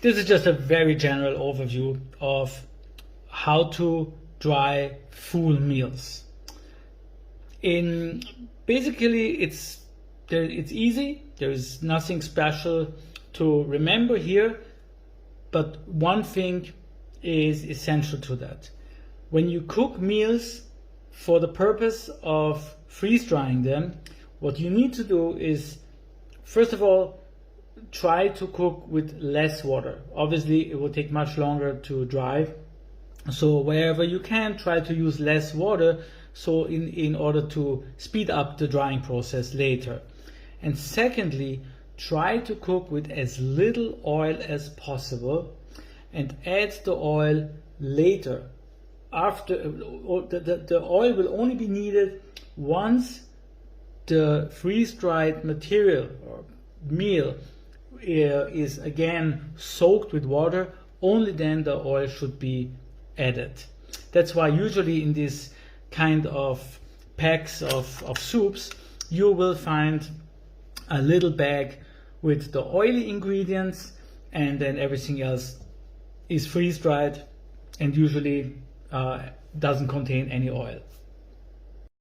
This is just a very general overview of how to dry full meals. Basically, it's easy. There is nothing special to remember here, but one thing is essential to that. When you cook meals for the purpose of freeze drying them, what you need to do is, first of all, try to cook with less water. Obviously, it will take much longer to dry. So wherever you can, try to use less water so in order to speed up the drying process later. And secondly, try to cook with as little oil as possible and add the oil later. After the oil will only be needed once the freeze-dried material or meal is again soaked with water. Only then the oil should be added. That's why usually in these kind of packs of soups you will find a little bag with the oily ingredients, and then everything else is freeze-dried and usually doesn't contain any oil.